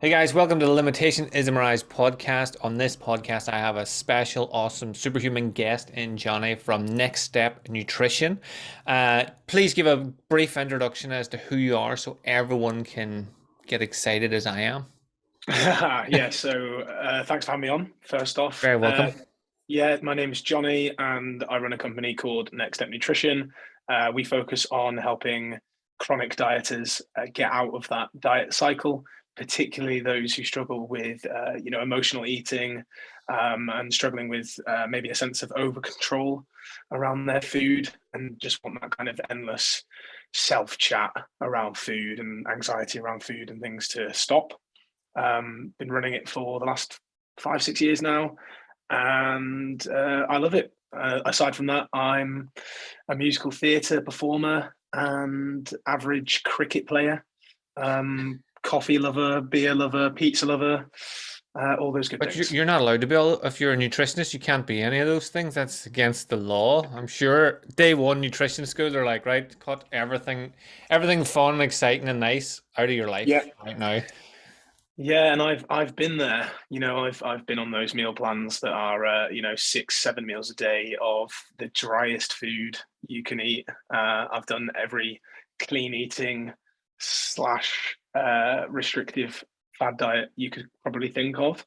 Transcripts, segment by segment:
Hey guys, welcome to the Limitation Is A Mirage podcast. On this podcast, I have a special, awesome, superhuman guest in Jonny from Next Step Nutrition. Please give a brief introduction as to who you are so everyone can get excited as I am. Yeah, thanks for having me on, first off. Very welcome. Yeah, my name is Jonny and I run a company called Next Step Nutrition. We focus on helping chronic dieters get out of that diet cycle, particularly those who struggle with, emotional eating and struggling with maybe a sense of over control around their food and just want that kind of endless self chat around food and anxiety around food and things to stop. Been running it for the last 5, 6 years now, and I love it. Aside from that, I'm a musical theatre performer and average cricket player, coffee lover, beer lover, pizza lover, all those good But things. you're not allowed to be all, if you're a nutritionist, you can't be any of those things. That's against the law. I'm sure day one nutrition school, they're like, right, cut everything fun and exciting and nice out of your Yeah, life right now. yeah, and I've been there. I've been on those meal plans that are 6, 7 meals a day of the driest food you can eat. I've done every clean eating slash restrictive fad diet you could probably think of,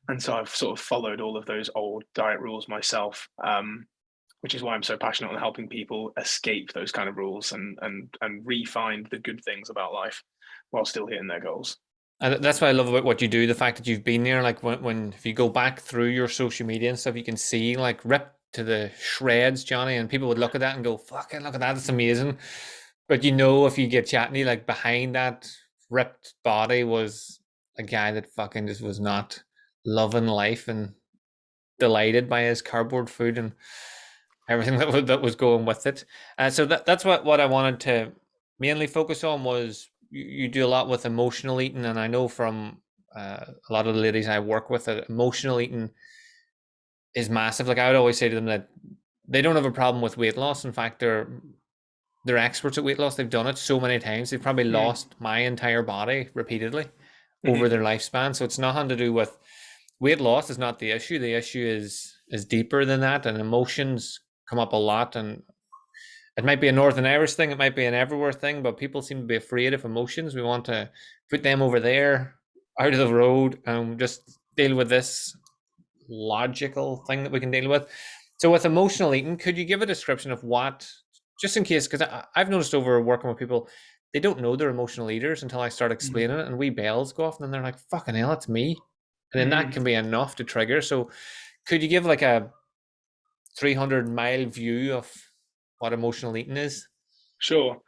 and so I've sort of followed all of those old diet rules myself. Which is why I'm so passionate on helping people escape those kind of rules and re-find the good things about life while still hitting their goals. And that's what I love about what you do. The fact that you've been there, like when if you go back through your social media and stuff, you can see like ripped to the shreds, Jonny, and people would look at that and go, "Fucking look at that, it's amazing." But if you get chatting, like behind that ripped body was a guy that fucking just was not loving life and delighted by his cardboard food and everything that was going with it. So that's what I wanted to mainly focus on was you do a lot with emotional eating, and I know from a lot of the ladies I work with that emotional eating is massive. Like I would always say to them that they don't have a problem with weight loss. In fact, they're experts at weight loss. They've done it so many times. They've probably Mm. lost my entire body repeatedly over Mhm. their lifespan. So it's nothing to do with weight loss is not the issue. The issue is deeper than that, and emotions come up a lot. And it might be a Northern Irish thing, it might be an everywhere thing, but people seem to be afraid of emotions. We want to put them over there, out of the road, and just deal with this logical thing that we can deal with. So, with emotional eating, could you give a description of what, just in case, because I've noticed over working with people, they don't know they're emotional eaters until I start Mhm. explaining it, and we bells go off, and then they're like, "Fucking hell, it's me," and then that Mhm. can be enough to trigger. So, could you give like a 300-mile view of what emotional eating is? Sure.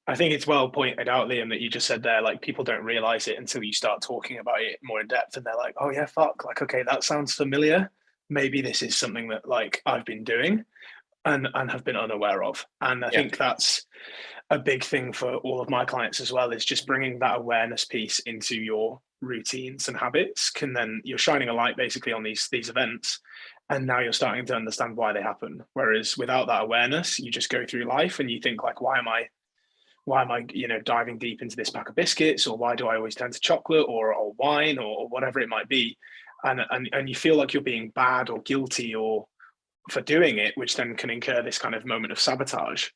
I think it's well pointed out, Liam, that you just said there, like people don't realize it until you start talking about it more in depth and they're like, oh yeah, fuck, like, okay, that sounds familiar. Maybe this is something that like I've been doing and have been unaware of. And I Yeah. think that's a big thing for all of my clients as well, is just bringing that awareness piece into your routines and habits. Can then you're shining a light basically on these events, and now you're starting to understand why they happen. Whereas without that awareness, you just go through life and you think like, why am I diving deep into this pack of biscuits, or why do I always turn to chocolate or wine or whatever it might be, and you feel like you're being bad or guilty or for doing it, which then can incur this kind of moment of sabotage.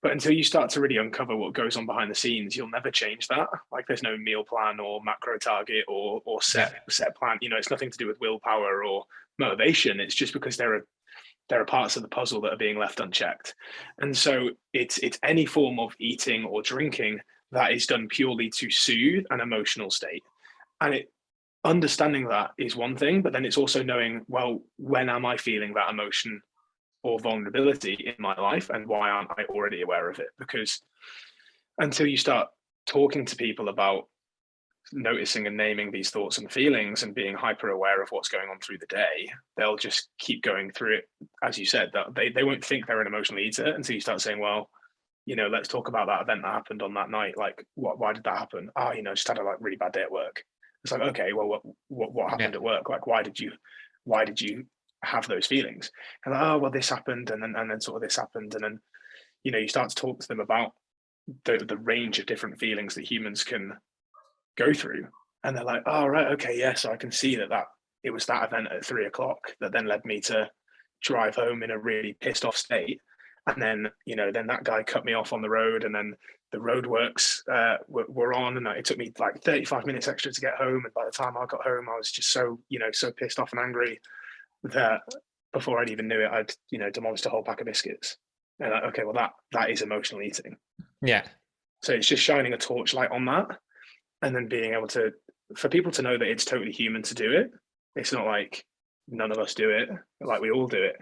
But until you start to really uncover what goes on behind the scenes, you'll never change that. Like there's no meal plan or macro target or Yeah. set plan. It's nothing to do with willpower or motivation. It's just because there are parts of the puzzle that are being left unchecked. And so it's any form of eating or drinking that is done purely to soothe an emotional state. And it understanding that is one thing, but then it's also knowing, well, when am I feeling that emotion or vulnerability in my life, and why aren't I already aware of it? Because until you start talking to people about noticing and naming these thoughts and feelings and being hyper aware of what's going on through the day, they'll just keep going through it. As you said, that they won't think they're an emotional eater until you start saying, well, let's talk about that event that happened on that night. Like, why did that happen? Oh, just had a like really bad day at work. It's like, okay, well, what Yeah. happened at work? Like, why did you have those feelings? And like, oh, well, this happened, and then sort of this happened, and then you start to talk to them about the range of different feelings that humans can go through. And they're like, oh, right, okay, yeah. So I can see that it was that event at 3 o'clock that then led me to drive home in a really pissed off state. And then, then that guy cut me off on the road, and then the roadworks were on, and it took me like 35 minutes extra to get home. And by the time I got home, I was just so, so pissed off and angry that before I'd even knew it, I'd, demolished a whole pack of biscuits. And like, okay, well, that is emotional eating. Yeah. So it's just shining a torchlight on that, and then being able to, for people to know that it's totally human to do it. It's not like none of us do it, like we all do it,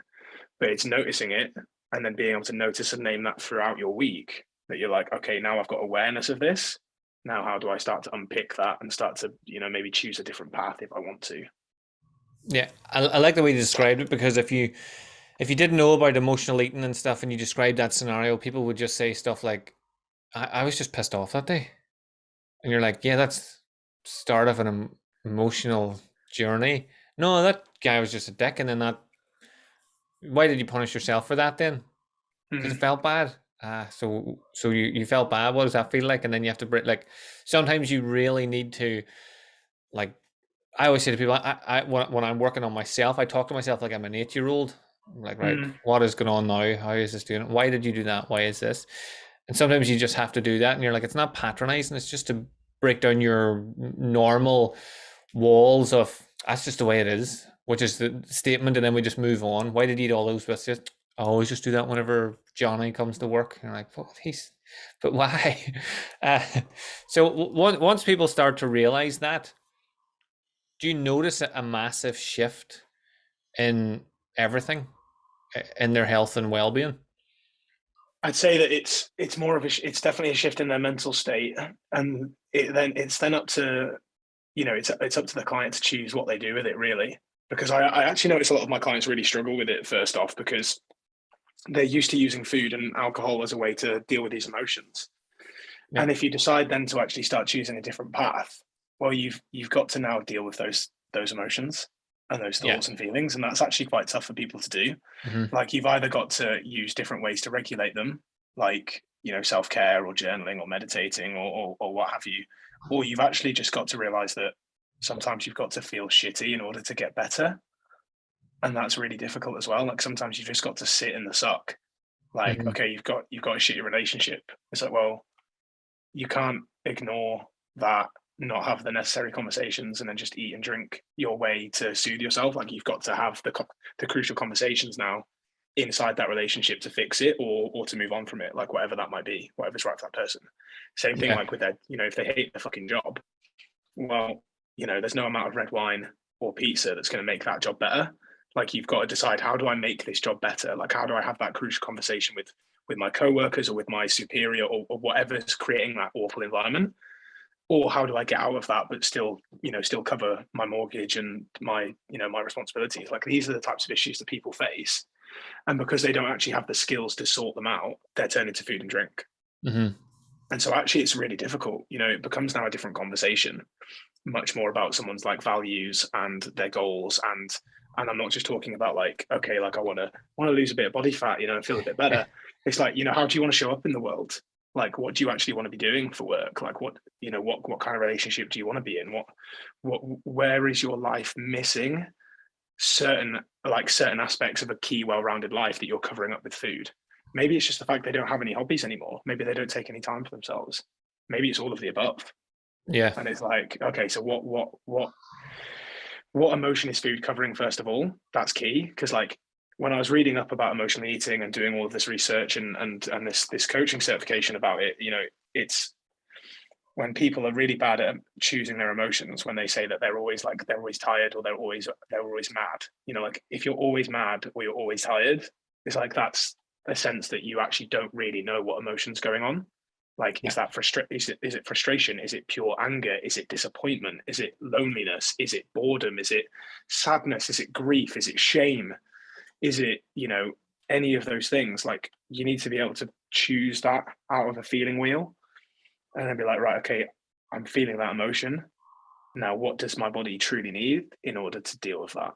but it's noticing it and then being able to notice and name that throughout your week, that you're like, okay, now I've got awareness of this. Now, how do I start to unpick that and start to, maybe choose a different path if I want to? Yeah. I like the way you described it, because if you didn't know about emotional eating and stuff and you described that scenario, people would just say stuff like, I was just pissed off that day. And you're like, yeah, that's start of an emotional journey. No, that guy was just a dick. And then why did you punish yourself for that then? Because it Mm-hmm. felt bad. So you felt bad. What does that feel like? And then you have to break, like, sometimes you really need to, like, I always say to people, when I'm working on myself, I talk to myself like I'm an 8-year-old. I'm like, right, Mm-hmm. what is going on now? How is this doing? Why did you do that? Why is this? And sometimes you just have to do that, and you're like, it's not patronizing. It's just to break down your normal walls of that's just the way it is, which is the statement, and then we just move on. Why did he eat all those biscuits? I always just do that whenever Johnny comes to work. And you're like, well, but why? Uh, so once people start to realize that, do you notice a massive shift in everything, in their health and well-being? I'd say that it's more of it's definitely a shift in their mental state, and it's then up to, it's up to the client to choose what they do with it, really. Because I actually notice a lot of my clients really struggle with it, first off, because they're used to using food and alcohol as a way to deal with these emotions. Yeah. And if you decide then to actually start choosing a different path, well, you've got to now deal with those emotions and those Yeah. thoughts and feelings, and that's actually quite tough for people to do. Hmm. Like, you've either got to use different ways to regulate them, like, self-care or journaling or meditating or what have you, or you've actually just got to realize that sometimes you've got to feel shitty in order to get better, and that's really difficult as well. Like, sometimes you've just got to sit in the suck. Like, Hmm. okay, you've got a shitty relationship. It's like, well, you can't ignore that, not have the necessary conversations, and then just eat and drink your way to soothe yourself. Like, you've got to have the crucial conversations now inside that relationship to fix it, or to move on from it, like whatever that might be, whatever's right for that person. Same thing, Yeah. like with their, if they hate their fucking job, well, there's no amount of red wine or pizza that's going to make that job better. Like, you've got to decide, how do I make this job better? Like, how do I have that crucial conversation with my coworkers or with my superior, or whatever's creating that awful environment? Or how do I get out of that but still, still cover my mortgage and my, my responsibilities? Like, these are the types of issues that people face, and because they don't actually have the skills to sort them out, they're turned into food and drink. Hmm. And so actually it's really difficult. It becomes now a different conversation, much more about someone's like values and their goals. And I'm not just talking about like, okay, like I want to lose a bit of body fat, and feel a bit better. It's like, how do you want to show up in the world? Like, what do you actually want to be doing for work? Like, what kind of relationship do you want to be in? Where is your life missing certain aspects of a key well-rounded life that you're covering up with food? Maybe it's just the fact they don't have any hobbies anymore. Maybe they don't take any time for themselves. Maybe it's all of the above. Yeah. And it's like, okay, so what emotion is food covering? First of all, that's key, because like, when I was reading up about emotional eating and doing all of this research and this coaching certification about it, it's when people are really bad at choosing their emotions, when they say that they're always tired, or they're always mad. Like, if you're always mad or you're always tired, it's like, that's a sense that you actually don't really know what emotion's going on. Like, Yeah. is it frustration? Is it pure anger? Is it disappointment? Is it loneliness? Is it boredom? Is it sadness? Is it grief? Is it shame? Is it, any of those things? Like, you need to be able to choose that out of a feeling wheel, and then be like, right, okay, I'm feeling that emotion. Now, what does my body truly need in order to deal with that?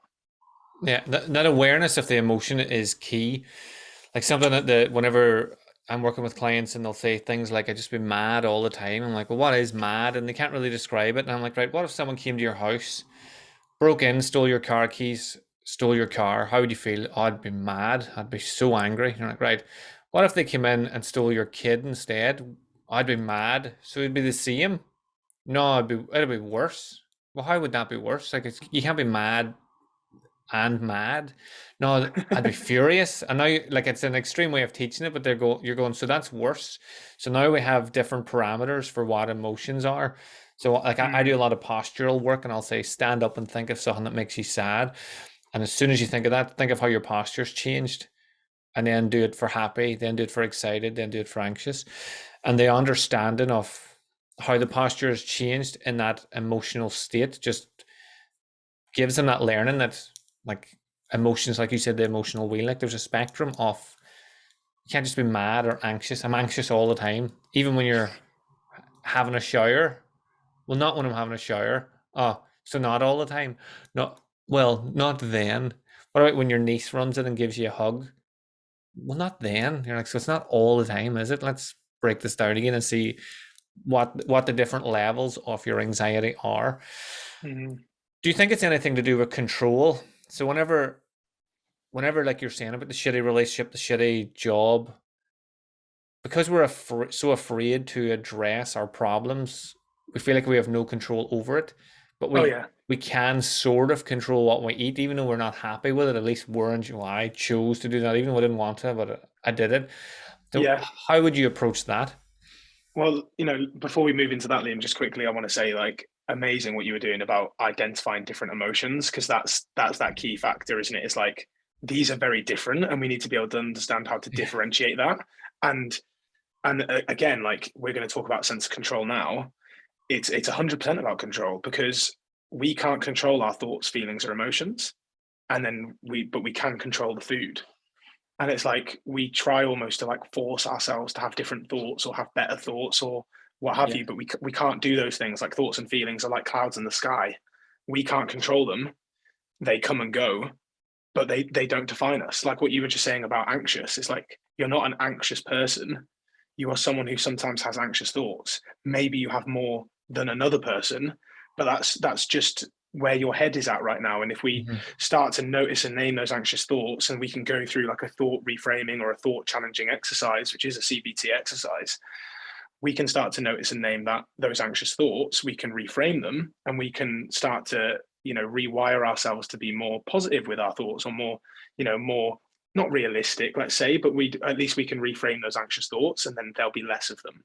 Yeah. That awareness of the emotion is key. Like something that whenever I'm working with clients and they'll say things like, I just be mad all the time. I'm like, well, what is mad? And they can't really describe it. And I'm like, right, what if someone came to your house, broke in, stole your car keys, stole your car? How would you feel? Oh, I'd be mad. I'd be so angry. You're like, right. What if they came in and stole your kid instead? I'd be mad. So it'd be the same. No, it'd be worse. Well, how would that be worse? Like, you can't be mad and mad. No, I'd be furious. And now, like, it's an extreme way of teaching it, but you're going, so that's worse. So now we have different parameters for what emotions are. So, like, I do a Mm, lot of postural work, and I'll say, stand up and think of something that makes you sad. And as soon as you think of that, think of how your posture's changed, and then do it for happy, then do it for excited, then do it for anxious. And the understanding of how the posture has changed in that emotional state just gives them that learning that, like, emotions, like you said, the emotional wheel, like there's a spectrum of, you can't just be mad or anxious. I'm anxious all the time, even when you're having a shower. Well, not when I'm having a shower. Oh, so not all the time. Not, well, not then. What about when your niece runs in and gives you a hug? Well, not then. You're like, so it's not all the time, is it? Let's break this down again and see what the different levels of your anxiety are. mm. Do you think it's anything to do with control? So whenever like you're saying about the shitty relationship, the shitty job, because we're so afraid to address our problems, we feel like we have no control over it. But Oh we yeah, we can sort of control what we eat, even though we're not happy with it. At least we're in. Well, I chose to do that, even though I didn't want to, but I did it. So yeah. how would you approach that? Well, before we move into that, Liam, just quickly, I want to say, like, amazing what you were doing about identifying different emotions, because that's that key factor, isn't it? It's like these are very different, and we need to be able to understand how to Yeah. differentiate that. And again, like we're going to talk about sense of control now. It's 100% about control, because we can't control our thoughts, feelings, or emotions, and then we can control the food. And it's like we try almost to like force ourselves to have different thoughts or have better thoughts or what have Yeah. you, but we can't do those things. Like thoughts and feelings are like clouds in the sky. We can't control them. They come and go, but they don't define us. Like what you were just saying about anxious, it's like you're not an anxious person. You are someone who sometimes has anxious thoughts. Maybe you have more than another person, but that's just where your head is at right now. And if we Mhm. start to notice and name those anxious thoughts, and we can go through like a thought reframing or a thought challenging exercise, which is a CBT exercise, we can start to notice and name that those anxious thoughts. We can reframe them, and we can start to rewire ourselves to be more positive with our thoughts, or more not realistic, let's say, but we at least we can reframe those anxious thoughts, and then there'll be less of them.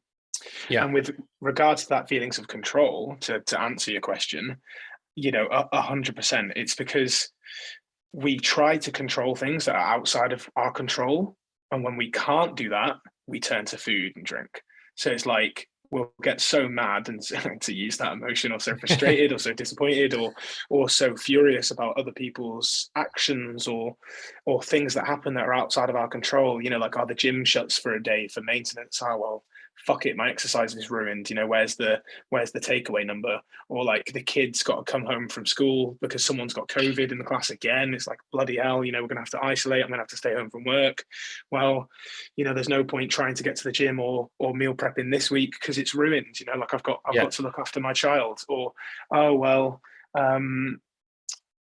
Yeah. And with regards to that feelings of control, to answer your question, 100%, it's because we try to control things that are outside of our control. And when we can't do that, we turn to food and drink. So it's like we'll get so mad and to use that emotion, or so frustrated, or so disappointed, or so furious about other people's actions, or things that happen that are outside of our control. Like, the gym shuts for a day for maintenance. Oh well, fuck it, my exercise is ruined. Where's the takeaway number? Or like the kid's got to come home from school because someone's got COVID in the class again. It's like, bloody hell, we're going to have to isolate. I'm going to have to stay home from work. Well, there's no point trying to get to the gym or meal prepping this week because it's ruined. Like I've Yeah. got to look after my child. Or, oh well, um,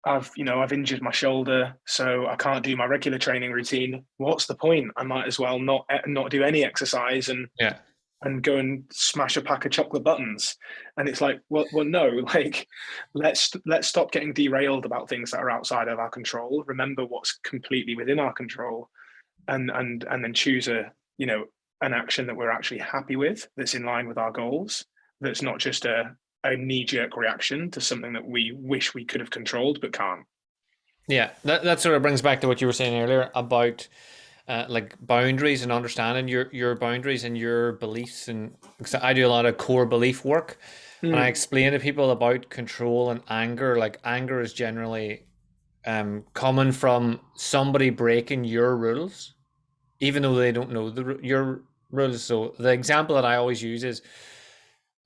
I've injured my shoulder, so I can't do my regular training routine. What's the point? I might as well not do any exercise Yeah. and go and smash a pack of chocolate buttons. And it's like, well, no, like let's stop getting derailed about things that are outside of our control. Remember what's completely within our control, and then choose an action that we're actually happy with, that's in line with our goals, that's not just a knee-jerk reaction to something that we wish we could have controlled but can't. Yeah. That sort of brings back to what you were saying earlier about like boundaries and understanding your boundaries and your beliefs. And because I do a lot of core belief work, and I Mm, explain to people about control and anger. Like, anger is generally coming from somebody breaking your rules, even though they don't know your rules. So the example that I always use is,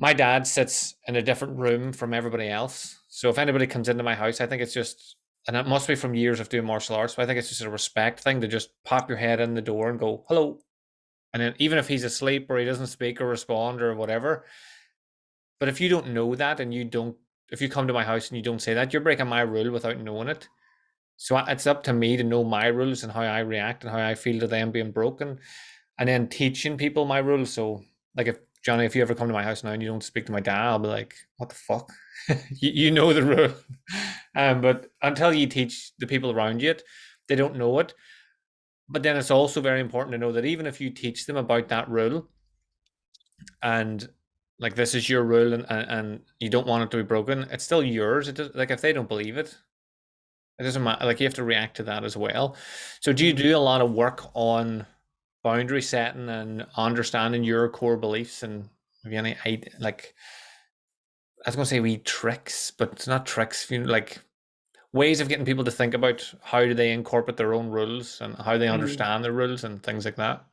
my dad sits in a different room from everybody else. So if anybody comes into my house, I think it's just, and it must be from years of doing martial arts, but I think it's just a respect thing to just pop your head in the door and go, hello. And then even if he's asleep or he doesn't speak or respond or whatever, but if you don't know that and you don't, if you come to my house and you don't say that, you're breaking my rule without knowing it. So it's up to me to know my rules and how I react and how I feel to them being broken, and then teaching people my rules. So, like, if Johnny, if you ever come to my house now and you don't speak to my dad, I'll be like, "What the fuck? You know the rule." But until you teach the people around you it, they don't know it. But then it's also very important to know that even if you teach them about that rule and like this is your rule and you don't want it to be broken, it's still yours. It does, like if they don't believe it, it doesn't matter. Like you have to react to that as well. So do you Mm. do a lot of work on boundary setting and understanding your core beliefs, and have you any like I was gonna say we tricks, but it's not tricks, you know, like ways of getting people to think about how do they incorporate their own rules and how they Mm. understand the rules and things like that.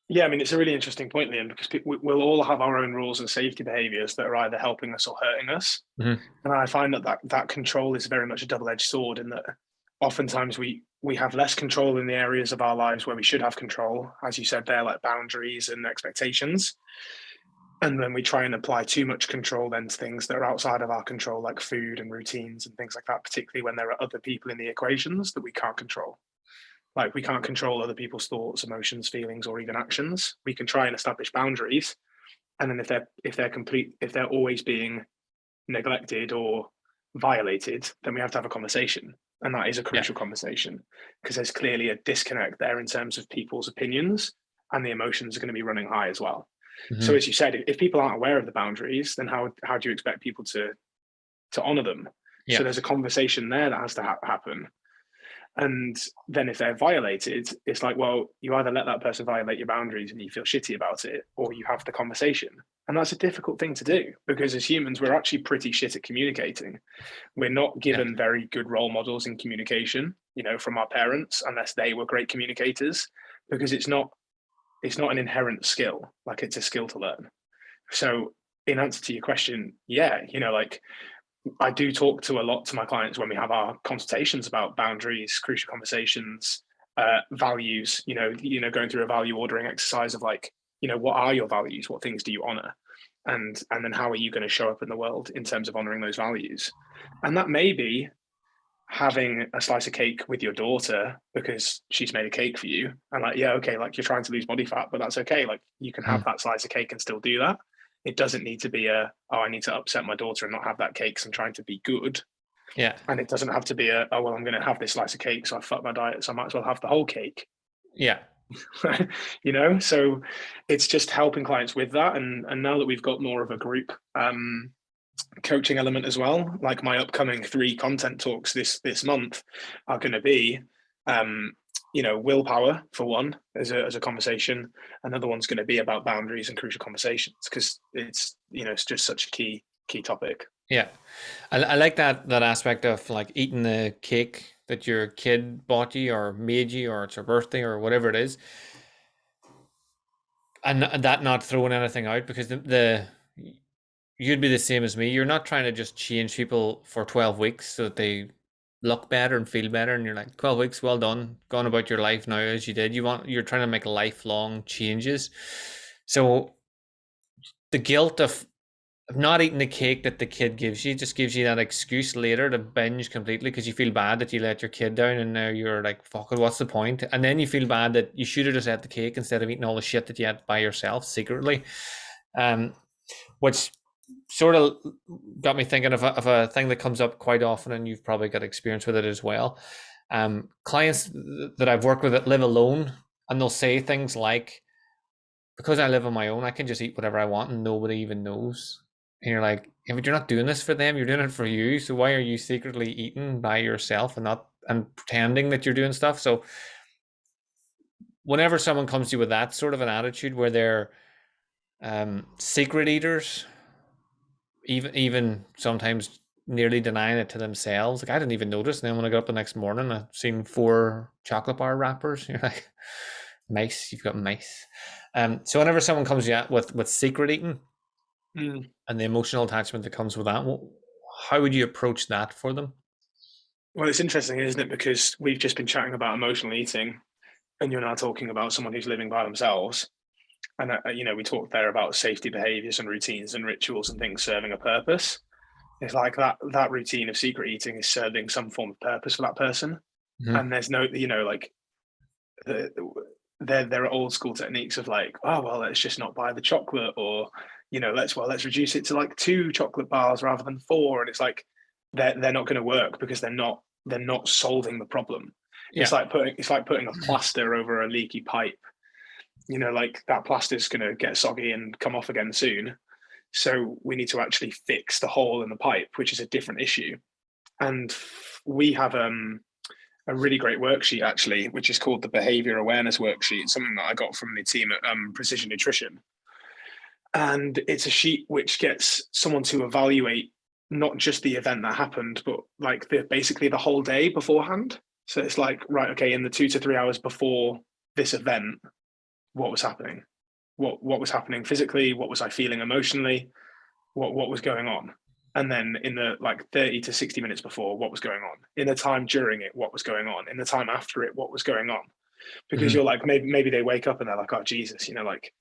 Yeah, I mean, it's a really interesting point, Liam, because we'll all have our own rules and safety behaviors that are either helping us or hurting us. Mm-hmm. And I find that control is very much a double-edged sword in that oftentimes we have less control in the areas of our lives where we should have control, as you said there, like boundaries and expectations. And then we try and apply too much control then to things that are outside of our control, like food and routines and things like that, particularly when there are other people in the equations that we can't control. Like we can't control other people's thoughts, emotions, feelings, or even actions. We can try and establish boundaries, and then if they're always being neglected or violated, then we have to have a conversation, and that is a Yeah. crucial conversation because there's clearly a disconnect there in terms of people's opinions, and the emotions are going to be running high as well. So, Mm-hmm. as you said, if people aren't aware of the boundaries, then how do you expect people to honor them? So, Yeah. there's a conversation there that has to happen. And then if they're violated, it's like, well, you either let that person violate your boundaries and you feel shitty about it, or you have the conversation. And that's a difficult thing to do because as humans, we're actually pretty shit at communicating. We're not Yeah. given very good role models in communication, from our parents, unless they were great communicators, because it's not an inherent skill, like it's a skill to learn. So in answer to your question, yeah, like I do talk to a lot to my clients when we have our consultations about boundaries, crucial conversations, values. Going through a value ordering exercise of like, what are your values? What things do you honor? And then how are you going to show up in the world in terms of honoring those values? And that may be having a slice of cake with your daughter because she's made a cake for you, and like, yeah, okay, like you're trying to lose body fat, but that's okay. Like you can have Mm-hmm. that slice of cake and still do that. It doesn't need to be oh, I need to upset my daughter and not have that cake because I'm trying to be good. Yeah. And it doesn't have to be oh, well, I'm going to have this slice of cake, so I fuck my diet, so I might as well have the whole cake. Yeah. So it's just helping clients with that. And now that we've got more of a group coaching element as well, like my upcoming 3 content talks this month are going to be willpower for one as a conversation. Another one's going to be about boundaries and crucial conversations because it's just such a key topic. Yeah. I like that aspect of like eating the cake that your kid bought you or made you or it's her birthday or whatever it is, and that not throwing anything out because the you'd be the same as me. You're not trying to just change people for 12 weeks so that they look better and feel better and you're like 12 weeks, well done, gone about your life now as you did. You're trying to make lifelong changes. So the guilt of not eating the cake that the kid gives you just gives you that excuse later to binge completely because you feel bad that you let your kid down and now you're like, fuck it, what's the point? And then you feel bad that you should have just ate the cake instead of eating all the shit that you had by yourself secretly. Um, which sort of got me thinking of a thing that comes up quite often, and you've probably got experience with it as well. Clients that I've worked with that live alone, and they'll say things like, because I live on my own, I can just eat whatever I want and nobody even knows. And you're like, yeah, but you're not doing this for them, you're doing it for you. So why are you secretly eating by yourself and not and pretending that you're doing stuff? So whenever someone comes to you with that sort of an attitude where they're secret eaters, even sometimes nearly denying it to themselves. Like I didn't even notice. And then when I got up the next morning, I seen 4 chocolate bar wrappers. You're like, mice, you've got mice. So whenever someone comes to you with secret eating Mm. and the emotional attachment that comes with that, how would you approach that for them? Well, it's interesting, isn't it? Because we've just been chatting about emotional eating, and you're now talking about someone who's living by themselves, and we talked there about safety behaviors and routines and rituals and things serving a purpose. It's like that routine of secret eating is serving some form of purpose for that person, Mhm. and there's no, like, the, there are old school techniques of like, oh well, let's just not buy the chocolate, or let's reduce it to like 2 chocolate bars rather than 4, and it's like they're not going to work because they're not solving the problem. Yeah. It's like putting a plaster over a leaky pipe. Like that plaster is going to get soggy and come off again soon. So we need to actually fix the hole in the pipe, which is a different issue. And we have a really great worksheet actually, which is called the Behavior Awareness Worksheet. It's something that I got from the team at Precision Nutrition, and it's a sheet which gets someone to evaluate not just the event that happened, but like basically the whole day beforehand. So it's like, right, okay, in the 2 to 3 hours before this event, what was happening? What was happening physically? What was I feeling emotionally? What was going on? And then in the like 30 to 60 minutes before, what was going on? In the time during it, what was going on? In the time after it, what was going on? Because Mhm. you're like, maybe they wake up and they're like, oh Jesus, like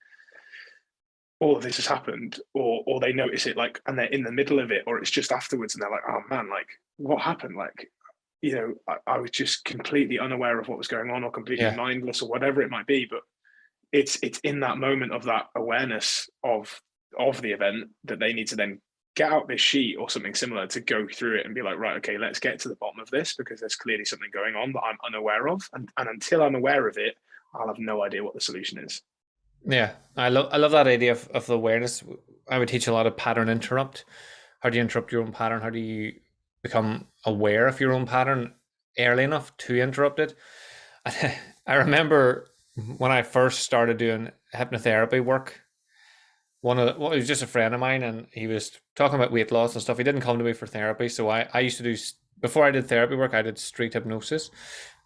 all of this has happened, or they notice it like, and they're in the middle of it, or it's just afterwards, and they're like, oh man, like what happened? Like, I was just completely unaware of what was going on, or completely Yeah. mindless, or whatever it might be. But it's in that moment of that awareness of the event that they need to then get out this sheet or something similar to go through it and be like, right, okay, let's get to the bottom of this, because there's clearly something going on that I'm unaware of, and until I'm aware of it, I'll have no idea what the solution is. Yeah. I love that idea of the awareness. I would teach a lot of pattern interrupt. How do you interrupt your own pattern? How do you become aware of your own pattern early enough to interrupt it? I remember when I first started doing hypnotherapy work, well, he was just a friend of mine, and he was talking about weight loss and stuff. He didn't come to me for therapy, so I used to do, before I did therapy work, I did street hypnosis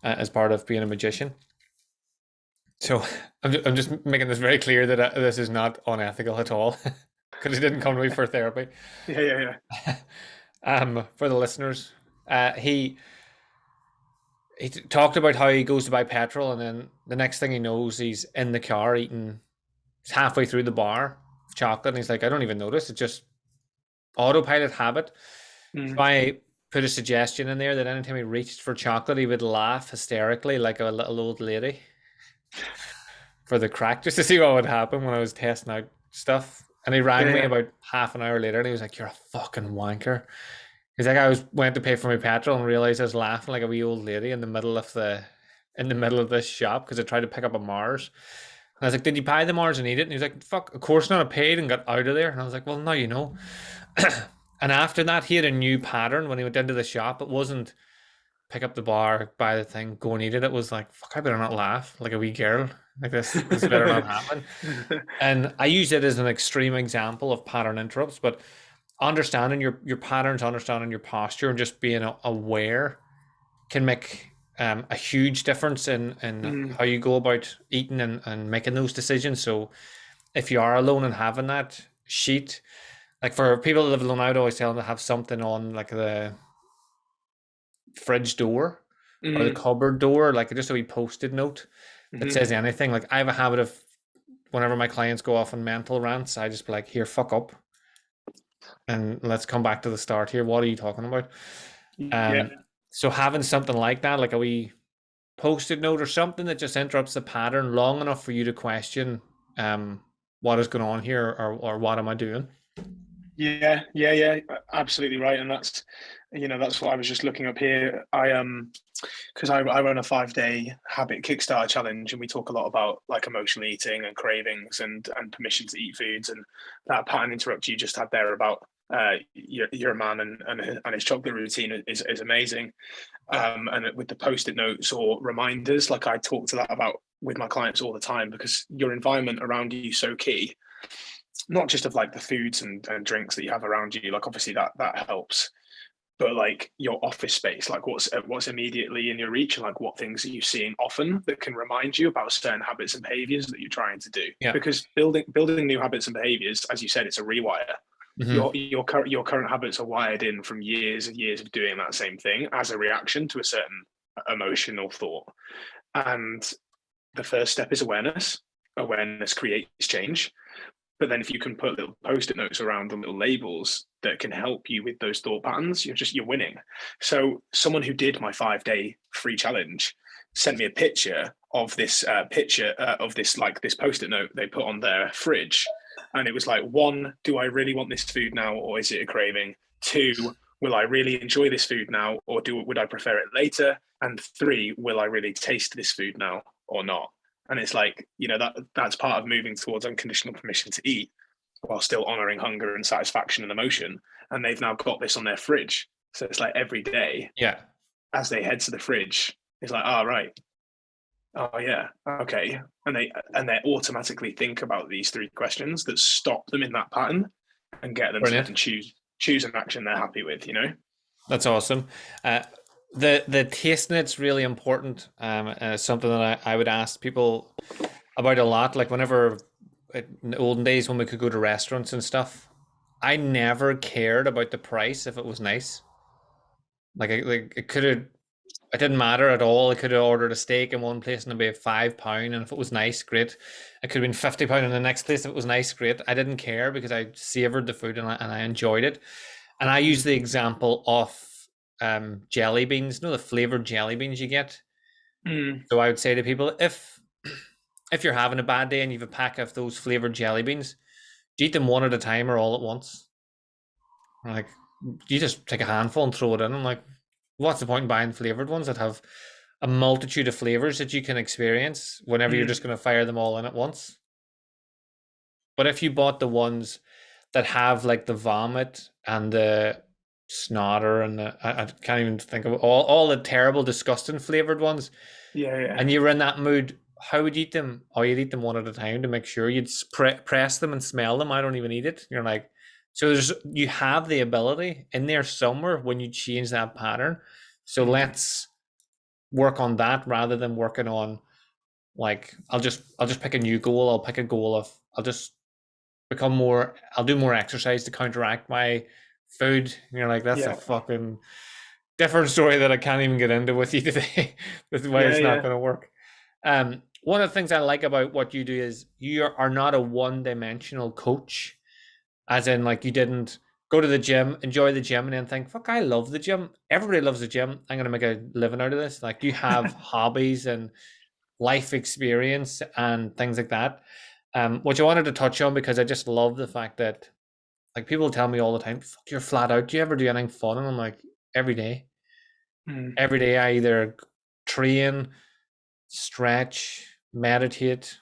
as part of being a magician. So I'm just making this very clear that this is not unethical at all, because he didn't come to me for therapy. Yeah, yeah, yeah. For the listeners, he talked about how he goes to buy petrol, and then the next thing he knows, he's in the car eating, he's halfway through the bar of chocolate, and he's like, I don't even notice. It's just autopilot habit. So Mm. I put a suggestion in there that anytime he reached for chocolate, he would laugh hysterically like a little old lady for the crack, just to see what would happen when I was testing out stuff. And he rang Yeah, me yeah. about half an hour later, and he was like, "You're a fucking wanker." He's like, went to pay for my petrol and realized I was laughing like a wee old lady in the middle of this shop because I tried to pick up a Mars. And I was like, "Did you buy the Mars and eat it?" And he was like, "Fuck, of course not." I paid and got out of there. And I was like, "Well, now you know." And after that, he had a new pattern when he went into the shop. It wasn't pick up the bar, buy the thing, go and eat it. It was like, fuck, I better not laugh like a wee girl. Like this better not happen. And I use it as an extreme example of pattern interrupts, but understanding your patterns, understanding your posture, and just being aware can make a huge difference in Mm. how you go about eating and making those decisions. So if you are alone and having that sheet, like for people that live alone, I would always tell them to have something on like the fridge door or the Mm. cupboard door, like just a wee post-it note that Mm-hmm. says anything. Like I have a habit of whenever my clients go off on mental rants, I just be like, here, fuck up. And let's come back to the start here. What are you talking about? Yeah. Um, so having something like that, like a wee post-it note or something that just interrupts the pattern long enough for you to question what is going on here, or what am I doing? Yeah, yeah, yeah, absolutely right. And that's what I was just looking up here. Because I run a 5-day habit Kickstarter challenge, and we talk a lot about like emotional eating and cravings and permission to eat foods, and that pattern interrupt you just had there about you're a man and his chocolate routine is amazing. And with the post-it notes or reminders, like I talk to that about with my clients all the time, because your environment around you is so key, not just of like the foods and drinks that you have around you, like obviously that helps, but like your office space, like what's immediately in your reach, and like what things are you seeing often that can remind you about certain habits and behaviors that you're trying to do. Yeah. Because building new habits and behaviors, as you said, it's a rewire. Mm-hmm. Your current habits are wired in from years and years of doing that same thing as a reaction to a certain emotional thought. And the first step is awareness. Awareness creates change. But then if you can put little post-it notes around and little labels that can help you with those thought patterns, you're winning. So someone who did my 5-day free challenge sent me a picture of this like this post-it note they put on their fridge. And it was like, 1, do I really want this food now, or is it a craving? 2, will I really enjoy this food now, or would I prefer it later? And 3, will I really taste this food now or not? And it's like, that's part of moving towards unconditional permission to eat while still honoring hunger and satisfaction and emotion. And they've now got this on their fridge. So it's like every day Yeah. as they head to the fridge, it's like, oh, right. Oh, yeah. Okay. And they automatically think about these 3 questions that stop them in that pattern and get them Brilliant. to then choose an action they're happy with, That's awesome. The tasting it's really important. Something that I would ask people about a lot. Like whenever in the olden days when we could go to restaurants and stuff, I never cared about the price if it was nice. Like it could have, it didn't matter at all. I could have ordered a steak in one place and it'd be £5, and if it was nice, great. It could have been £50 in the next place if it was nice, great. I didn't care because I savored the food and I enjoyed it. And I use the example of jelly beans, the flavored jelly beans you get. So I would say to people, if you're having a bad day and you have a pack of those flavored jelly beans, do you eat them one at a time or all at once? Like, you just take a handful and throw it in. I'm like, what's the point in buying flavored ones that have a multitude of flavors that you can experience whenever you're just going to fire them all in at once? But if you bought the ones that have like the vomit and the snotter and I can't even think of all the terrible, disgusting flavored ones. Yeah. And you were in that mood, how would you eat them? Oh, you'd eat them one at a time to make sure you'd press them and smell them. I don't even eat it. You're like, so you have the ability in there somewhere when you change that pattern. So let's work on that rather than working on like, I'll just pick a new goal. I'll pick a goal of, I'll just become more, I'll do more exercise to counteract my food. And you're like, that's a fucking different story that I can't even get into with you today. That's why it's not going to work. One of the things I like about what you do is you are not a one-dimensional coach, as in like you didn't go to the gym, enjoy the gym, and then think, fuck, I love the gym. Everybody loves the gym. I'm going to make a living out of this. Like you have hobbies and life experience and things like that. Which I wanted to touch on because I just love the fact that like people tell me all the time, fuck, you're flat out. Do you ever do anything fun? And I'm like, every day. Every day I either train, stretch, meditate,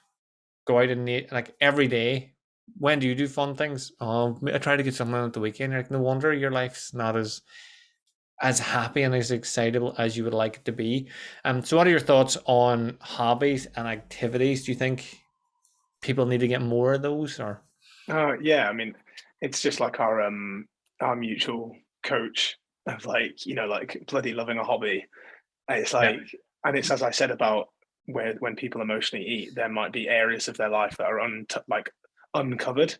go out and eat, like every day. When do you do fun things? Oh, I try to get something at the weekend. Like, no wonder your life's not as happy and as excitable as you would like it to be. So what are your thoughts on hobbies and activities? Do you think people need to get more of those, or? Yeah, I mean, it's just like our mutual coach of like, like bloody loving a hobby. It's like, and it's as I said about where when people emotionally eat, there might be areas of their life that are uncovered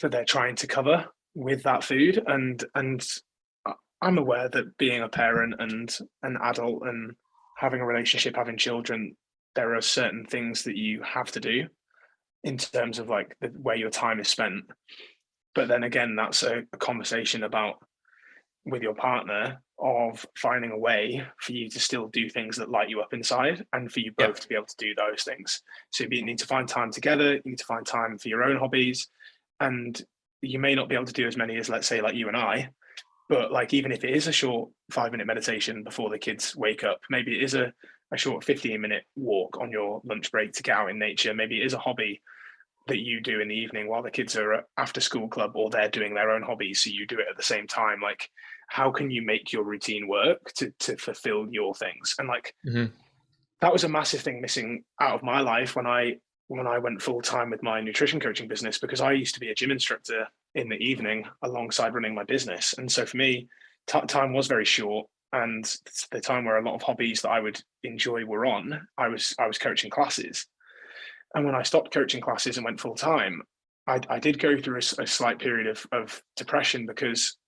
that they're trying to cover with that food. And I'm aware that being a parent and an adult and having a relationship, having children, there are certain things that you have to do in terms of like where your time is spent. But then again, that's a conversation about with your partner of finding a way for you to still do things that light you up inside and for you both to be able to do those things. So you need to find time together, you need to find time for your own hobbies, and you may not be able to do as many as, let's say, like you and I, but like even if it is a short 5-minute meditation before the kids wake up, maybe it is a short 15-minute walk on your lunch break to get out in nature, maybe it is a hobby that you do in the evening while the kids are at after school club or they're doing their own hobbies, so you do it at the same time. Like, how can you make your routine work to fulfill your things? And like that was a massive thing missing out of my life when I went full time with my nutrition coaching business, because I used to be a gym instructor in the evening alongside running my business. And so for me, time was very short, and the time where a lot of hobbies that I would enjoy were on, I was coaching classes. And when I stopped coaching classes and went full time, I did go through a slight period of depression, because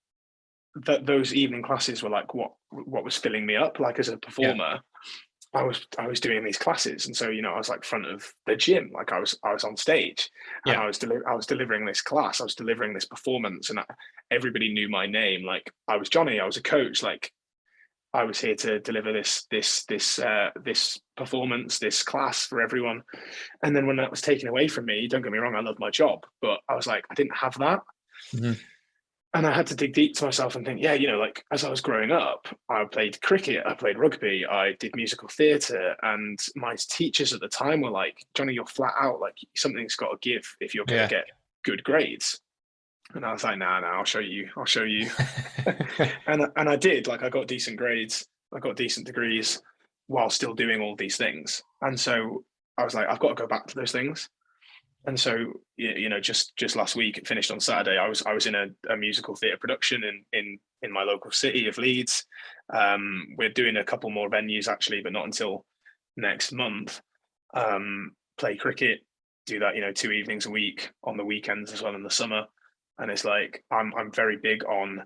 those evening classes were like what was filling me up, like as a performer. I was doing these classes, and so I was like front of the gym, like I was on stage, and Yeah. I was delivering this class, I was delivering this performance, and everybody knew my name. Like I was Jonny, I was a coach, like I was here to deliver this performance, this class for everyone. And then when that was taken away from me, don't get me wrong, I love my job, but I was like, I didn't have that. Hmm. And I had to dig deep to myself and think, yeah, like as I was growing up, I played cricket, I played rugby, I did musical theatre, and my teachers at the time were like, Jonny, you're flat out, like something's got to give if you're going to Yeah. get good grades. And I was like, nah, I'll show you, I'll show you. And I did, like I got decent grades, I got decent degrees while still doing all these things. And so I was like, I've got to go back to those things. And so just last week, it finished on Saturday. I was in a musical theatre production in my local city of Leeds. We're doing a couple more venues actually, but not until next month. Play cricket, do that 2 evenings a week on the weekends as well in the summer. And it's like I'm very big on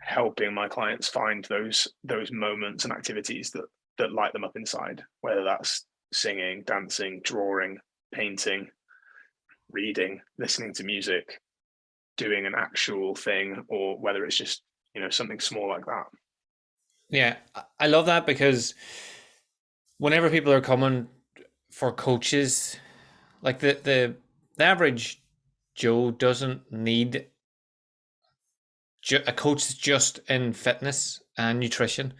helping my clients find those moments and activities that light them up inside, whether that's singing, dancing, drawing, painting, reading, listening to music, doing an actual thing, or whether it's just something small like that. Yeah, I love that because whenever people are coming for coaches, like the average Joe doesn't need a coach just in fitness and nutrition,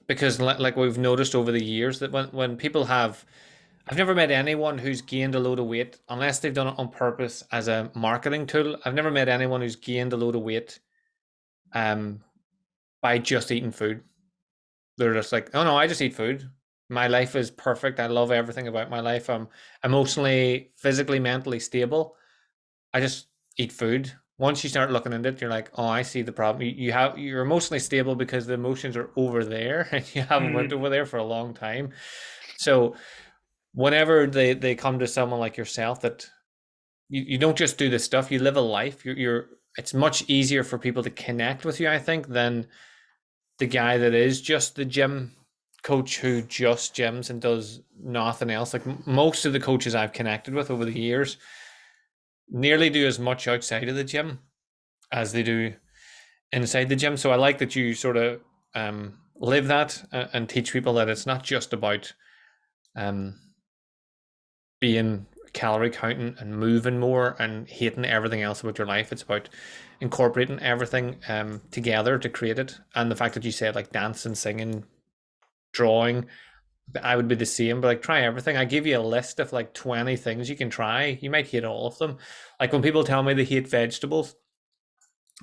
because like we've noticed over the years that when people have, I've never met anyone who's gained a load of weight unless they've done it on purpose as a marketing tool. I've never met anyone who's gained a load of weight um by just eating food. They're just like, oh no, I just eat food. My life is perfect. I love everything about my life. I'm emotionally, physically, mentally stable. I just eat food. Once you start looking into it, you're like, oh, I see the problem. You're emotionally stable because the emotions are over there and you haven't went Mm. over there for a long time. So whenever they come to someone like yourself, that you don't just do this stuff, you live a life. You're it's much easier for people to connect with you, I think, than the guy that is just the gym coach who just gyms and does nothing else. Like most of the coaches I've connected with over the years nearly do as much outside of the gym as they do inside the gym. So I like that you sort of live that and teach people that it's not just about um, being calorie counting and moving more and hating everything else about your life. It's about incorporating everything together to create it. And the fact that you said like dancing, singing, drawing, I would be the same, but like try everything. I give you a list of like 20 things you can try. You might hate all of them. Like when people tell me they hate vegetables,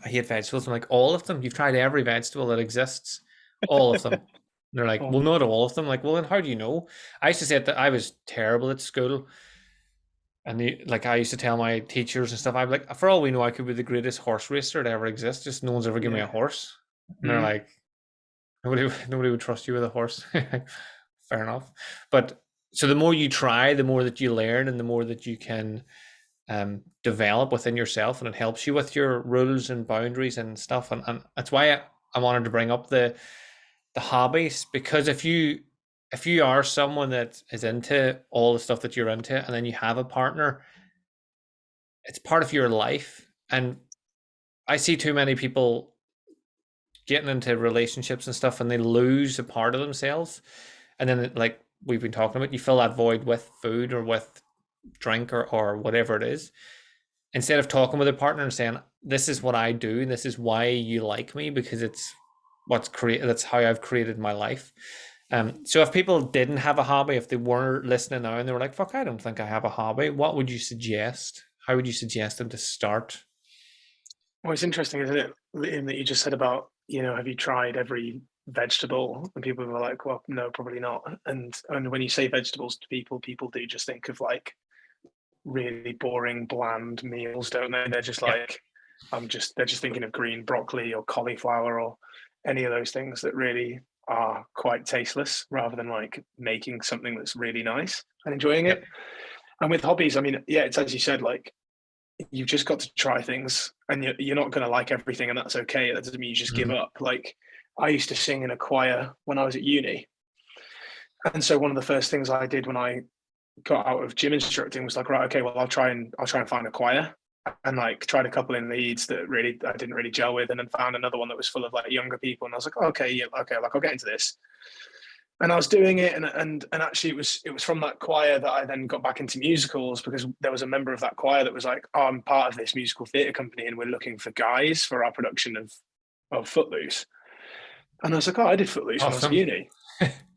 I hate vegetables. I'm like, all of them? You've tried every vegetable that exists, all of them. And they're like, Oh, well, not all of them. Like, well, then how do you know? I used to say that I was terrible at school. And like I used to tell my teachers and stuff, I'm like, for all we know, I could be the greatest horse racer to ever exist. Just no one's ever given me a yeah. horse. And they're Mm. like, nobody would trust you with a horse. Fair enough. But so the more you try, the more that you learn and the more that you can develop within yourself, and it helps you with your rules and boundaries and stuff. And that's why I wanted to bring up the hobbies, because if you are someone that is into all the stuff that you're into and then you have a partner, it's part of your life. And I see too many people getting into relationships and stuff and they lose a part of themselves. And then, like we've been talking about, you fill that void with food or with drink or whatever it is, instead of talking with a partner and saying, this is what I do, and this is why you like me, because it's what's created, that's how I've created my life. So if people didn't have a hobby, if they were listening now and they were like, fuck, I don't think I have a hobby, what would you suggest? How would you suggest them to start? Well, it's interesting, isn't it, Liam, that you just said about, have you tried every vegetable? And people were like, well, no, probably not. And when you say vegetables to people, people do just think of like really boring, bland meals, don't they? They're just Yeah. like, they're just thinking of green broccoli or cauliflower or any of those things that really are quite tasteless, rather than like making something that's really nice and enjoying Yep. it. And with hobbies, I mean, yeah, it's as you said, like you've just got to try things, and you're not going to like everything, and that's okay. That doesn't mean you just give Mhm. up. Like I used to sing in a choir when I was at uni, And so one of the first things I did when I got out of gym instructing was like, right, okay, well, I'll try and find a choir, and like tried a couple in Leeds that really I didn't really gel with, and then found another one that was full of like younger people, and I was like, oh, okay, yeah, okay, like I'll get into this. And I was doing it, and actually it was from that choir that I then got back into musicals, because there was a member of that choir that was like, oh, I'm part of this musical theatre company and we're looking for guys for our production of Footloose. And I was like, oh, I did Footloose when I was at Awesome. uni.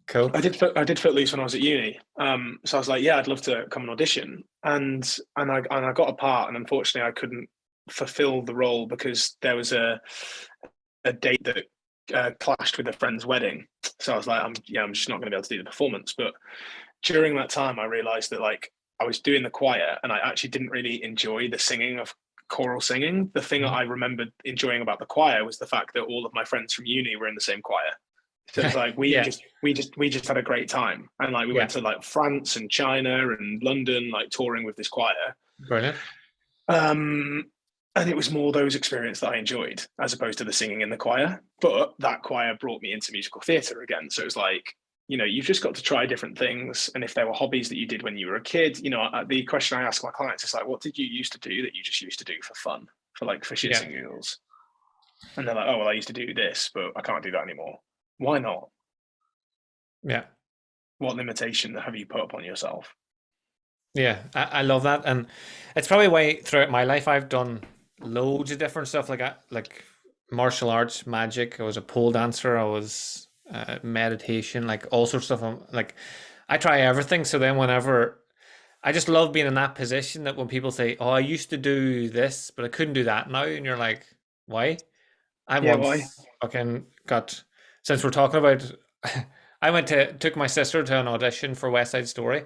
Cool. I did Footloose when I was at uni. So I was like, yeah, I'd love to come and audition. And I got a part, and unfortunately, I couldn't fulfill the role because there was a date that clashed with a friend's wedding. So I was like, I'm just not going to be able to do the performance. But during that time, I realised that like I was doing the choir, and I actually didn't really enjoy the singing of choral singing. The thing that Mhm. I remembered enjoying about the choir was the fact that all of my friends from uni were in the same choir. So it's like Yeah, we just had a great time, and like we yeah, went to like France and China and London, like touring with this choir. brilliant. Um, and it was more those experiences that I enjoyed as opposed to the singing in the choir. But that choir brought me into musical theatre again. So it's like, you know, you've just got to try different things. And if there were hobbies that you did when you were a kid, you know, the question I ask my clients is like, what did you used to do that you just used to do for fun, for shits Yeah, and giggles? And they're like, oh, well, I used to do this, but I can't do that anymore. Why not? yeah, What limitation have you put upon yourself? yeah. I love that, and it's probably why throughout my life I've done loads of different stuff, like martial arts, magic. I was a pole dancer. I was meditation, like all sorts of stuff. Like I try everything. So then whenever I just love being in that position that when people say, "Oh, I used to do this, but I couldn't do that now," and you're like, "Why?" I Yeah, why? once fucking got, since we're talking about, I took my sister to an audition for West Side Story,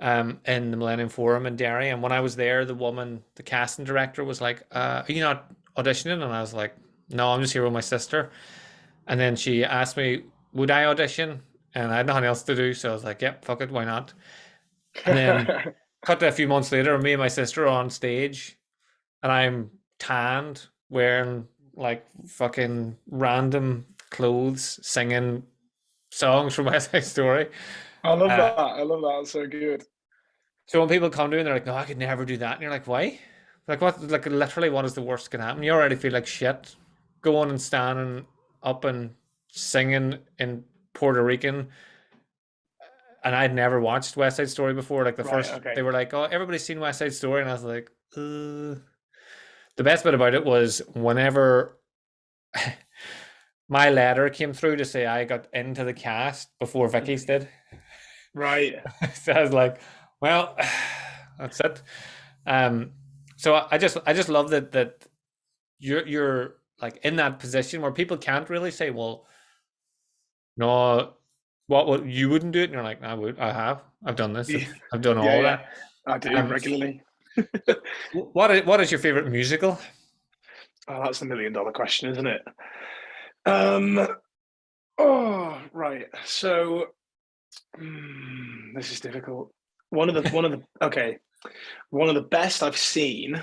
in the Millennium Forum in Derry, and when I was there, the casting director was like, "Are you not auditioning?" And I was like, "No, I'm just here with my sister." And then she asked me, "Would I audition?" And I had nothing else to do, so I was like, "Yep, fuck it, why not?" And then cut to a few months later, me and my sister are on stage, and I'm tanned, wearing like fucking random clothes, singing songs from West Side Story. I love Uh, that. I love that. It's so good. so when people come to you and they're like, "No, I could never do that," and you're like, "Why?" Like what? Like literally, what is the worst that can happen? You already feel like shit going and standing up and singing in Puerto Rican. And I'd never watched West Side Story before. Like the Right. first, they Okay. were like, "Oh, everybody's seen West Side Story," and I was like, The best bit about it was whenever my letter came through to say I got into the cast before Vicky's Mhm. did. Right. So I was like, well, that's it. Um, so I just love that you're like in that position where people can't really say, well, no, what you wouldn't do it, and you're like, I would, I've done this, Yeah. I've done Yeah. all Yeah. that. I do Um, regularly. what is your favorite musical? Oh, that's the $1 million question, isn't it? Um. Oh, right. So this is difficult. One of the okay. One of the best I've seen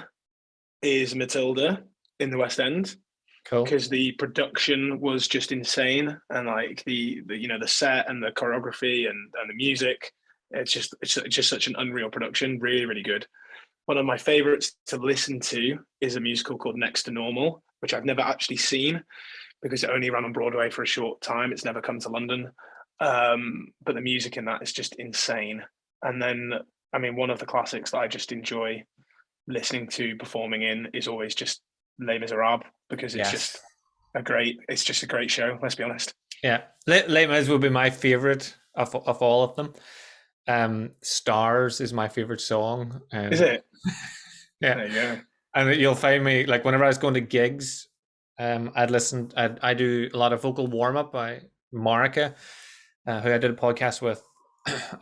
is Matilda in the West End, Cool. because the production was just insane, and like the you know the set and the choreography and the music. It's just such an unreal production. Really, really good. One of my favorites to listen to is a musical called Next to Normal, which I've never actually seen because it only ran on Broadway for a short time. It's never come to London. But the music in that is just insane. And then, I mean, one of the classics that I just enjoy listening to performing in is always just Les Miserables, because Yes. it's just a great show. Let's be honest. Yeah. Les Mis would be my favorite of all of them. Stars is my favorite song. Is it? Yeah. There you go. And you'll find me like whenever I was going to gigs, I do a lot of vocal warm up by Marika, who I did a podcast with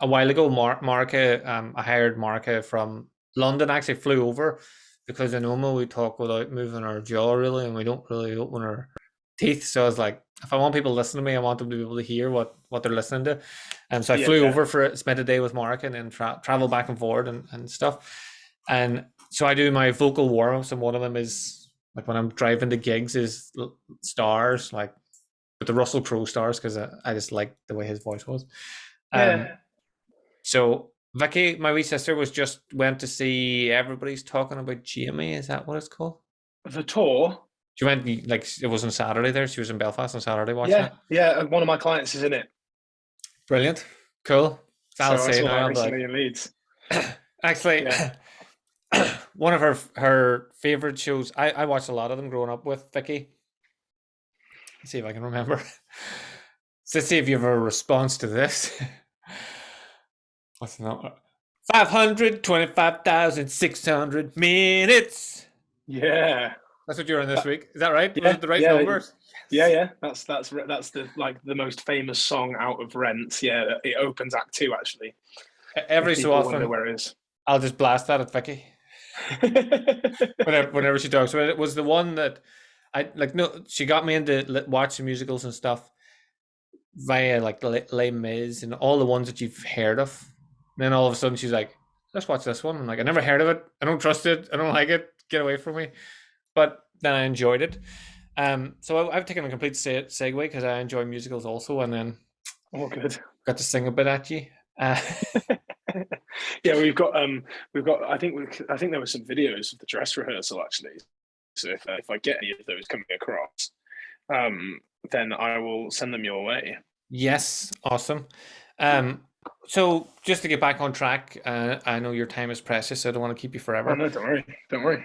a while ago. Marika, I hired Marika from London. Actually, flew over because in normal we talk without moving our jaw really, and we don't really open our teeth. So I was like, if I want people to listen to me, I want them to be able to hear what they're listening to. And so I Yeah, flew yeah. over for it, spent a day with Marika, and then travel back and forward and stuff. And so I do my vocal warm ups, and one of them is like when I'm driving to gigs is stars, like with the Russell Crowe stars, because I just like the way his voice was. Um, Yeah. so Vicky, my wee sister, was just went to see Everybody's Talking About Jamie. Is that what it's called? The tour. She went like it was on Saturday there. She was in Belfast on Saturday watching Yeah, it. yeah. One of my clients is in it, Brilliant. Cool. So I'll so I say saw now, that I'll be recently like, in Leeds. actually, Yeah. one of her favorite shows. I watched a lot of them growing up with Vicky. Let's see if I can remember. Let's see if you have a response to this. What's the number? 525,600 minutes. Yeah. That's what you're in this That, week. Is that right? Was yeah, it the right yeah, numbers? yeah, Yes. yeah. That's the like the most famous song out of Rents. Yeah, it opens Act Two actually. If Every so people wonder often, where it is. I'll just blast that at Vicky whenever she talks. So it was the one that I like. No, she got me into watching musicals and stuff via like Les Mis and all the ones that you've heard of. And then all of a sudden she's like, "Let's watch this one." I'm like, "I never heard of it. I don't trust it. I don't like it. Get away from me." But then I enjoyed it. So I've taken a complete segue because I enjoy musicals also, and then Oh, good. got to sing a bit at you. Uh, Yeah, we've got. I think there were some videos of the dress rehearsal actually. So if I get any of those coming across, um, then I will send them your way. yes, awesome. Um, so just to get back on track, I know your time is precious, so I don't want to keep you Oh forever. no, don't worry, don't worry.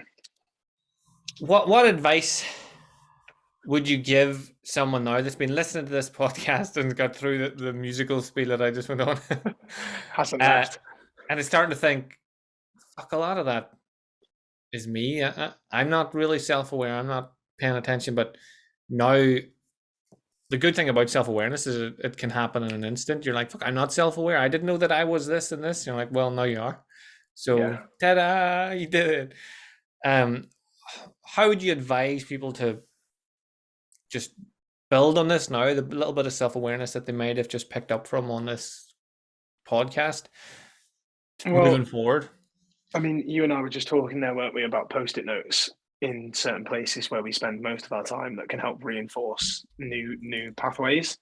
What advice would you give someone now that's been listening to this podcast and got through the musical spiel that I just went on, Hasn't uh, left. and is starting to think, fuck, a lot of that is me. I'm not really self-aware. I'm not paying attention. But now, the good thing about self-awareness is it can happen in an instant. You're like, fuck, I'm not self-aware. I didn't know that I was this and this. You're like, well, now you are. So, Yeah. ta-da, you did it. Um, how would you advise people to just build on this now, the little bit of self-awareness that they might have just picked up from on this podcast moving Well, forward? I mean, you and I were just talking there, weren't we, about post-it notes in certain places where we spend most of our time that can help reinforce new pathways.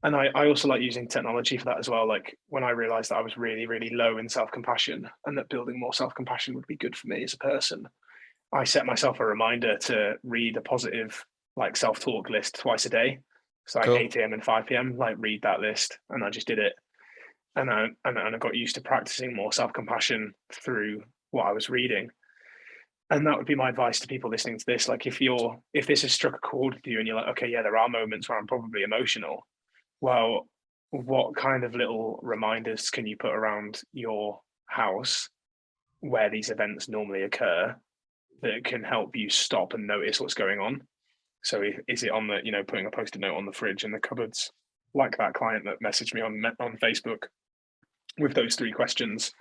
And I also like using technology for that as well. Like when I realized that I was really, really low in self-compassion and that building more self-compassion would be good for me as a person, I set myself a reminder to read a positive like self-talk list twice a day. So like Cool. 8 a.m. and 5 p.m. like read that list. And I just did it. And I got used to practicing more self-compassion through what I was reading. And that would be my advice to people listening to this. Like if this has struck a chord with you and you're like, okay, yeah, there are moments where I'm probably emotional. Well, what kind of little reminders can you put around your house where these events normally occur that can help you stop and notice what's going on? So is it on the, putting a post-it note on the fridge and the cupboards, like that client that messaged me on Facebook with those three questions,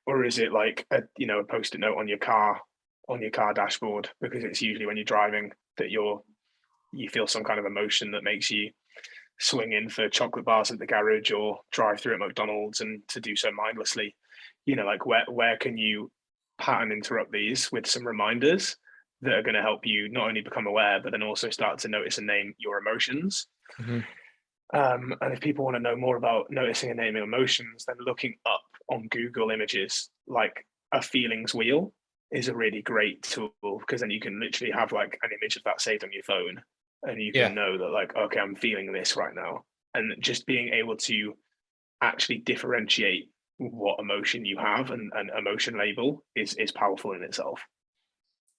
or is it like a post-it note on your car dashboard, because it's usually when you're driving that you feel some kind of emotion that makes you swing in for chocolate bars at the garage or drive through at McDonald's, and to do so mindlessly. Like where can you pattern interrupt these with some reminders that are going to help you not only become aware but then also start to notice and name your emotions. Mhm. And if people want to know more about noticing and naming emotions, then looking up on Google Images like a feelings wheel is a really great tool, because then you can literally have like an image of that saved on your phone and you can Yeah. know that like, okay, I'm feeling this right now. And just being able to actually differentiate what emotion you have and emotion label is powerful in itself.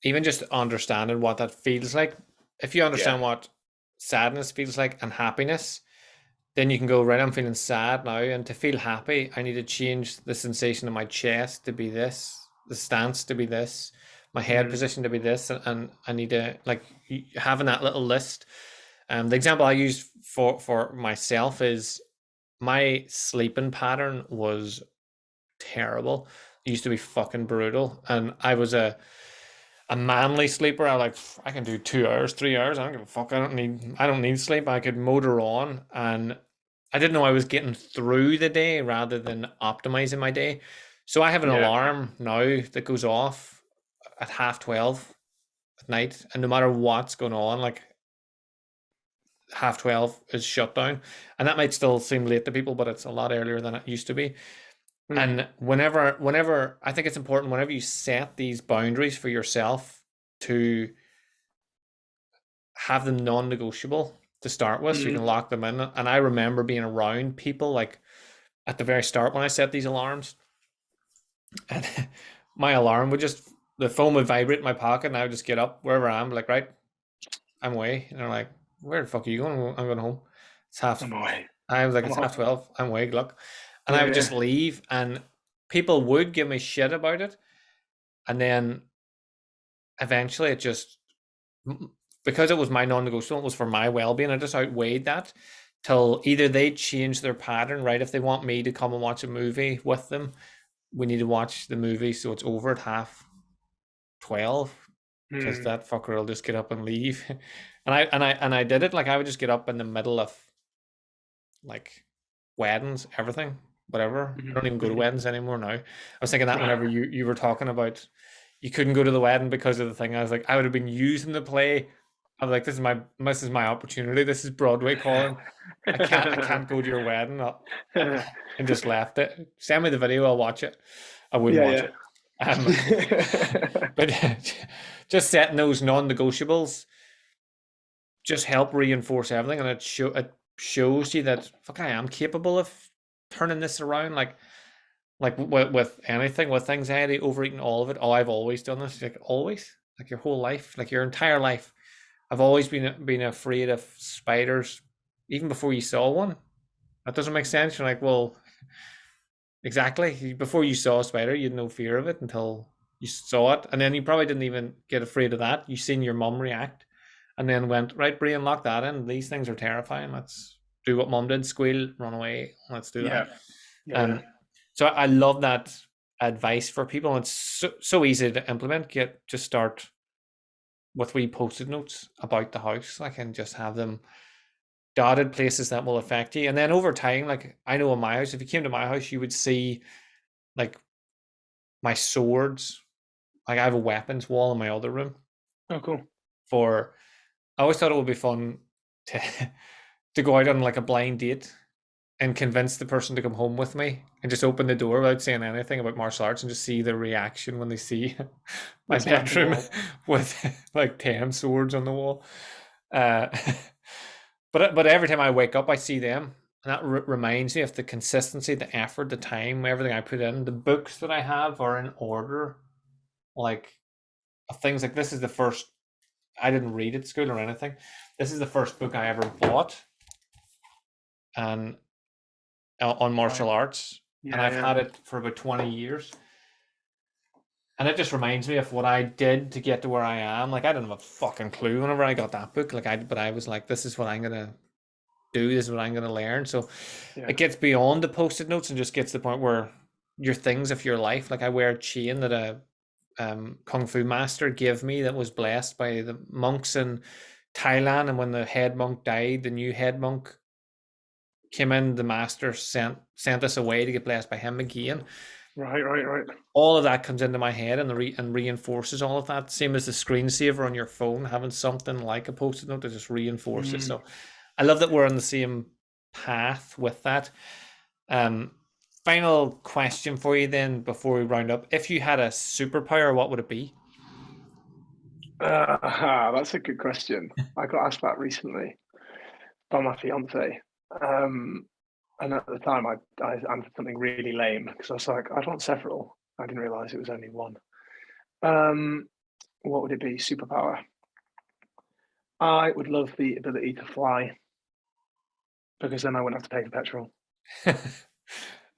Even just understanding what that feels like. If you Yeah. understand what sadness feels like and happiness, then you can go, right, I'm feeling sad now. And to feel happy, I need to change the sensation in my chest to be this, the stance to be this, my head Mm. position to be this. And I need to, like, having that little list. The example I use for myself is my sleeping pattern was terrible. It used to be fucking brutal. And I was a manly sleeper. I can do 2 hours, 3 hours. I don't give a fuck. I don't need sleep. I could motor on, and I didn't know I was getting through the day rather than optimizing my day. So I have an Yeah. alarm now that goes off at 12:30 at night, and no matter what's going on, like 12 is shut down, and that might still seem late to people, but it's a lot earlier than it used to be. Mm. And whenever I think it's important, whenever you set these boundaries for yourself, to have them non-negotiable to start with, so you Mm. can lock them in. And I remember being around people like at the very start when I set these alarms, and my alarm would just, the phone would vibrate in my pocket, and I would just get up wherever I am, like, right, I'm away. And they're like, where the fuck are you going? I'm going home. It's half. I'm away. I was like, I'm it's off. 12. I'm away. Good luck. And I Yeah, would just yeah. leave, and people would give me shit about it. And then eventually it just, because it was my non-negotiable, it was for my well-being, I just outweighed that till either they change their pattern, right? If they want me to come and watch a movie with them, we need to watch the movie so it's over at 12:30, because Mm. that fucker will just get up and leave. And I did it. Like, I would just get up in the middle of, like, weddings, everything, whatever. I Mhm, don't even go to mhm. weddings anymore now. I was thinking that whenever you were talking about you couldn't go to the wedding because of the thing, I was like, I would have been using the play. I was like, this is my opportunity. This is Broadway calling. I can't go to your wedding. And just left it. Send me the video. I'll watch it. I wouldn't watch Yeah, it. But just setting those non-negotiables just help reinforce everything, and it shows you that, fuck, I am capable of turning this around. Like with anything, with anxiety, overeating, all of it. Oh, I've always done this. Like, always, like your whole life, like your entire life. I've always been afraid of spiders, even before you saw one. That doesn't make sense. You're like, well, exactly. Before you saw a spider, you had no fear of it until you saw it, and then you probably didn't even get afraid of that. You seen your mum react, and then went, right, brain, lock that in. These things are terrifying. Let's do what mum did: squeal, run away. Let's do yeah, that. yeah, yeah. Um, so I love that advice for people. It's so easy to implement. Just start with wee post-it notes about the house. I can just have them dotted places that will affect you, and then over time, like, I know in my house, if you came to my house, you would see, like, my swords. Like, I have a weapons wall in my other room. Oh, cool. For I always thought it would be fun to to go out on, like, a blind date and convince the person to come home with me, and just open the door without saying anything about martial arts, and just see their reaction when they see my The stuff on the bedroom wall. with like 10 swords on the wall. Uh, but every time I wake up, I see them, and that reminds me of the consistency, the effort, the time, everything I put in. The books that I have are in order, like, of things like, this is the first. I didn't read at school or anything. This is the first book I ever bought, and on Right. martial arts, and Yeah, I've yeah. had it for about 20 years. And it just reminds me of what I did to get to where I am. Like, I didn't have a fucking clue whenever I got that book. But I was like, this is what I'm gonna do. This is what I'm gonna learn. So Yeah. it gets beyond the post-it notes and just gets to the point where your things of your life. Like, I wear a chain that a kung fu master gave me, that was blessed by the monks in Thailand. And when the head monk died, the new head monk came in. The master sent us away to get blessed by him again. Right, right, right. All of that comes into my head, and and reinforces all of that. Same as the screensaver on your phone, having something like a post-it note to just reinforce it. Mm. So I love that we're on the same path with that. Um, Final question for you then before we round up. If you had a superpower, what would it be? That's a good question. I got asked that recently by my fiance. Um, and at the time, I answered something really lame because I was like, I want several. I didn't realize it was only one. Um, what would it be? Superpower. I would love the ability to fly because then I wouldn't have to pay for petrol.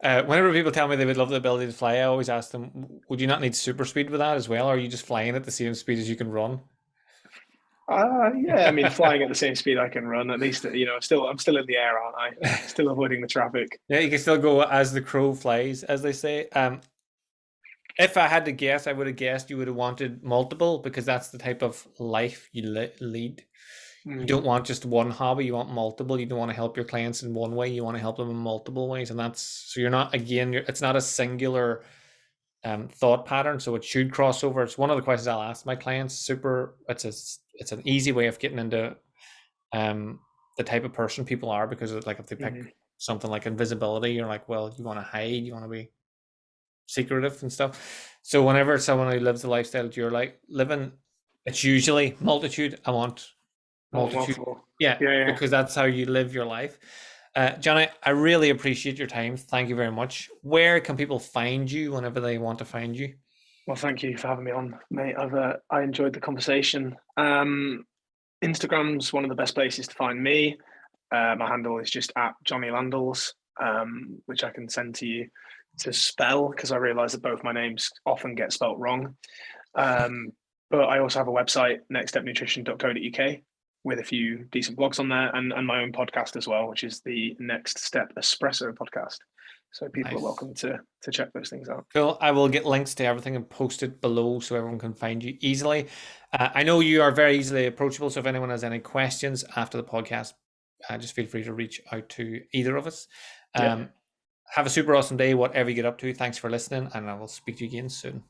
Whenever people tell me they would love the ability to fly, I always ask them, would you not need super speed with that as well? Or are you just flying at the same speed as you can run? Yeah, I mean, flying at the same speed I can run, at least, I'm still in the air, aren't I? Still avoiding the traffic. Yeah, you can still go as the crow flies, as they say. If I had to guess, I would have guessed you would have wanted multiple, because that's the type of life you lead. You Mm, don't want just one hobby, you want multiple. You don't want to help your clients in one way, you want to help them in multiple ways. And that's, so you're not, again, it's not a singular thought pattern, so it should cross over. It's one of the questions I'll ask my clients. It's an easy way of getting into um the type of person people are, because like if they pick Mhm. something like invisibility, you're like, well, you want to hide, you want to be secretive and stuff. So whenever someone who lives the lifestyle that you're like living, it's usually multitude. I want I want multitude. multiple. Yeah, Yeah, yeah. because that's how you live your life. Johnny, I really appreciate your time. Thank you very much. Where can people find you whenever they want to find you? Well, thank you for having me on, mate. I enjoyed the conversation. Instagram's one of the best places to find me. My handle is just at Jonny Landels, which I can send to you to spell, because I realise that both my names often get spelt wrong. But I also have a website, nextstepnutrition.co.uk, with a few decent blogs on there, and my own podcast as well, which is the Next Step Espresso podcast. So people are Nice. welcome to check those things out. Cool. I will get links to everything and post it below so everyone can find you easily. I know you are very easily approachable, so if anyone has any questions after the podcast, just feel free to reach out to either of us. Yeah. Have a super awesome day, whatever you get up to. Thanks for listening, and I will speak to you again soon.